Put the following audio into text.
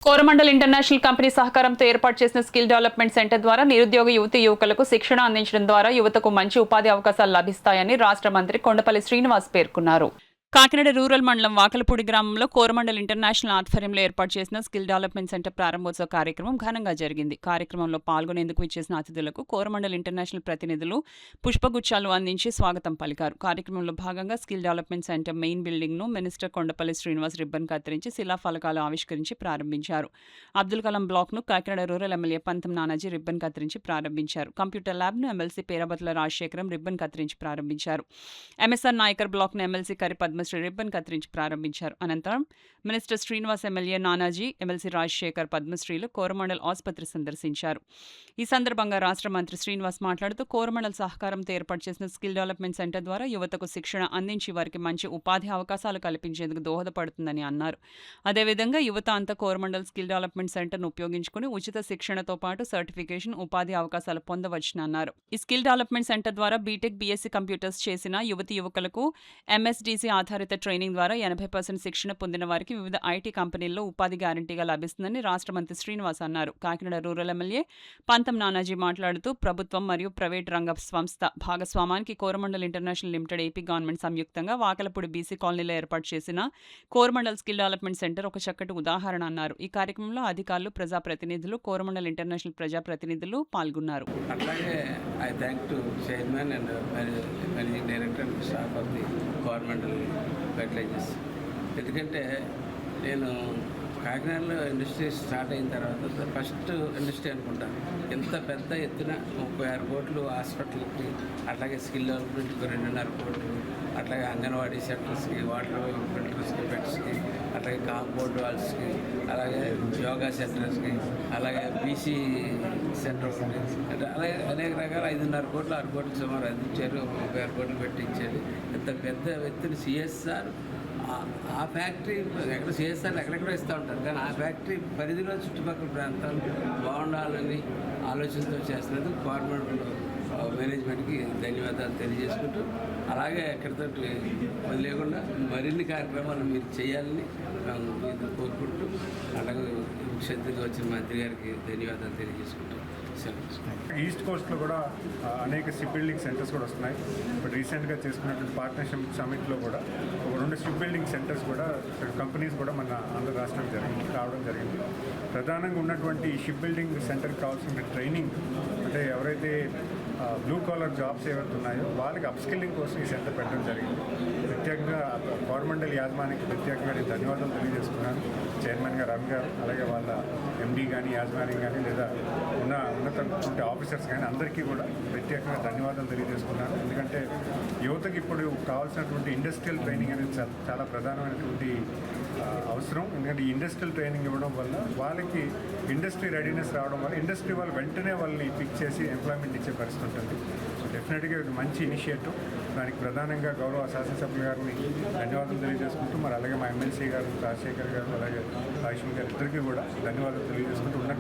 Coromandel international company సహకారంతో ఏర్పాటు చేసిన స్కిల్ డెవలప్మెంట్ సెంటర్ ద్వారా నిరుద్యోగ యువకులకు శిక్షణ అందించడం ద్వారా యువతకు మంచి ఉపాధి అవకాశాలు లభిస్తాయని రాష్ట్ర మంత్రి కొండపల్లి శ్రీనివాస్ పేర్కొన్నారు. కాకినాడ రూరల్ మండలం వాకలపూడి గ్రామంలో కోరమండల్ ఇంటర్నేషనల్ ఆధ్వర్యంలో ఏర్పాటు చేసిన స్కిల్ డెవలప్మెంట్ సెంటర్ ప్రారంభోత్సవ కార్యక్రమం ఘనంగా జరిగింది. కార్యక్రమంలో పాల్గొనేందుకు ఇచ్చేసిన అతిథులకు కోరమండల్ ఇంటర్నేషనల్ ప్రతినిధులు పుష్పగుచ్చాలు అందించి స్వాగతం పలికారు. కార్యక్రమంలో భాగంగా skill development centre main building ను మినిస్టర్ కొండపల్లి శ్రీనివాస్ రిబ్బన్ కత్తిరించి శిలాఫలకాలు ఆవిష్కరించి ప్రారంభించారు. అబ్దుల్ కలాం బ్లాక్ ను కాకినాడ రూరల్ ఎమ్మెల్యే పంతం నానాజీ రిబ్బన్ కత్తిరించి ప్రారంభించారు. కంప్యూటర్ ల్యాబ్ ను ఎమ్మెల్సీ పేరాబత్ల రాజశేఖరం రిబ్బన్ కత్తిరించి ప్రారంభించారు. ఎంఎస్ఆర్ నాయకర్ బ్లాక్ ను ఎమ్మెల్సీ కరి పద్మశ్రీ రిబ్బన్ కత్తిరించి ప్రారంభించారు. అనంతరం minister Srinivas, MLA Nanaji, MLC Rajasekhar, పద్మశ్రీలు కోరమండల్ ఆసుపత్రి సందర్శించారు. ఈ సందర్భంగా రాష్ట్ర మంత్రి శ్రీనివాస్ మాట్లాడుతూ కోరమండల్ సహకారంతో ఏర్పాటు చేసిన స్కిల్ డెవలప్మెంట్ సెంటర్ ద్వారా యువతకు శిక్షణ అందించి వారికి మంచి ఉపాధి అవకాశాలు కల్పించేందుకు దోహదపడుతుందని అన్నారు. అదేవిధంగా యువత అంతా కోరమండల్ స్కిల్ డెవలప్మెంట్ సెంటర్ను ఉపయోగించుకుని ఉచిత శిక్షణతో పాటు సర్టిఫికేషన్, ఉపాధి అవకాశాలు పొందవచ్చునని అన్నారు. ఈ స్కిల్ డెవలప్మెంట్ సెంటర్ ద్వారా బీటెక్, బీఎస్సీ కంప్యూటర్స్ చేసిన యువకులకు ఎంఎస్డీసీ ఆధారిత ట్రైనింగ్ ద్వారా 80% శిక్షణ పొందిన వారికి వివిధ ఐటీ కంపెనీల్లో ఉపాధి గ్యారంటీగా లభిస్తుందని రాష్ట్ర మంత్రి శ్రీనివాస్ అన్నారు. కాకినాడ రూరల్ ఎమ్మెల్యే పంతం నానాజీ మాట్లాడుతూ ప్రభుత్వం మరియు ప్రైవేట్ రంగ సంస్థ భాగస్వామానికి Coromandel international limited, AP government సంయుక్తంగా వాకలపూడి బీసీ కాలనీలో ఏర్పాటు చేసిన కోరమండల్ స్కిల్ డెవలప్మెంట్ సెంటర్ ఒక చక్కటి ఉదాహరణ అన్నారు. ఈ కార్యక్రమంలో అధికారులు, ప్రజాప్రతినిధులు, కోరమండల్ ఇంటర్నేషనల్ ప్రజాప్రతినిధులు పాల్గొన్నారు. ఎందుకంటే నేను కాకినాడలో ఇండస్ట్రీ స్టార్ట్ అయిన తర్వాత ఫస్ట్ ఇండస్ట్రీ అనుకుంటాను. ఎంత పెద్ద ఎత్తున 36 కోట్లు హాస్పిటల్కి, అట్లాగే స్కిల్ డెవలప్మెంట్కి 2.5 కోట్లు, అట్లాగే అంగన్వాడీ సెంటర్స్కి, వాటర్ ఫిల్టర్స్కి, బెడ్స్కి, అట్లాగే కాంపౌండ్ వాల్స్కి, అలాగే యోగా సెంటర్స్కి, అలాగే బీసీ సెంటర్స్కి, అలాగే అనేక రకాల 5.5 కోట్లు 6 కోట్లు సుమారు అందించారు. 36 కోట్లు పెట్టించారు. ఇంత పెద్ద వ్యక్తిని సిఎస్ఆర్ ఆ ఫ్యాక్టరీ ఎక్కడ సిఎస్ఆర్ ఎక్కడెక్కడో ఇస్తూ ఉంటారు, కానీ ఆ ఫ్యాక్టరీ పరిధిలో చుట్టుపక్కల ప్రాంతాలు బాగుండాలని ఆలోచనతో చేస్తున్నందుకు గవర్నమెంట్ మేనేజ్మెంట్కి ధన్యవాదాలు తెలియజేసుకుంటూ, అలాగే ఎక్కడితో వదిలేకుండా మరిన్ని కార్యక్రమాలు మీరు చేయాలని మేము కోరుకుంటూ, అలాగే క్షేత్రంగా వచ్చిన మంత్రి గారికి ధన్యవాదాలు తెలియజేసుకుంటూ ఈస్ట్ కోస్ట్లో కూడా అనేక షిప్ బిల్డింగ్ సెంటర్స్ కూడా వస్తున్నాయి. ఇప్పుడు రీసెంట్గా చేసుకున్నటువంటి పార్ట్నర్షిప్ సమిట్లో కూడా ఒక 2 షిప్ బిల్డింగ్ సెంటర్స్ కూడా, కంపెనీస్ కూడా మన ఆంధ్ర రాష్ట్రం రావడం జరిగింది. ప్రధానంగా ఉన్నటువంటి ఈ షిప్ బిల్డింగ్ సెంటర్కి కావాల్సిన ట్రైనింగ్, అంటే ఎవరైతే బ్లూ కాలర్ జాబ్స్ ఏవైతే ఉన్నాయో వాళ్ళకి అప్స్కిల్లింగ్ కోసం ఈ సెంటర్ పెట్టడం జరిగింది. ప్రత్యేకంగా కోరమండల్ యాజమాన్యానికి ప్రత్యేకంగా నేను ధన్యవాదాలు తెలియజేసుకున్నాను. చైర్మన్గా రవి గారు, అలాగే వాళ్ళ ఎండీ కానీ, యాజమాన్యం కానీ, లేదా ఉన్నటువంటి ఆఫీసర్స్ కానీ అందరికీ కూడా ప్రత్యేకంగా ధన్యవాదాలు తెలియజేసుకున్నాను. ఎందుకంటే యువతకి ఇప్పుడు కావాల్సినటువంటి ఇండస్ట్రియల్ ట్రైనింగ్ అనేది చాలా ప్రధానమైనటువంటి అవసరం. ఎందుకంటే ఈ ఇండస్ట్రియల్ ట్రైనింగ్ ఇవ్వడం వల్ల వాళ్ళకి ఇండస్ట్రీ రెడీనెస్ రావడం వల్ల ఇండస్ట్రీ వాళ్ళు వెంటనే వాళ్ళని పిక్ చేసి ఎంప్లాయ్మెంట్ ఇచ్చే పరిస్థితి ఉంటుంది. సో డెఫినెట్గా ఇది మంచి ఇనిషియేటివ్. దానికి ప్రధానంగా గౌరవ శాసనసభ్యుల గారిని ధన్యవాదాలు తెలియజేసుకుంటూ, మరి అలాగే మా ఎమ్మెల్సీ గారు రాజశేఖర్ గారు, అలాగే రాజేశ్వర్ గారు ఇద్దరికీ కూడా ధన్యవాదాలు తెలియజేసుకుంటూ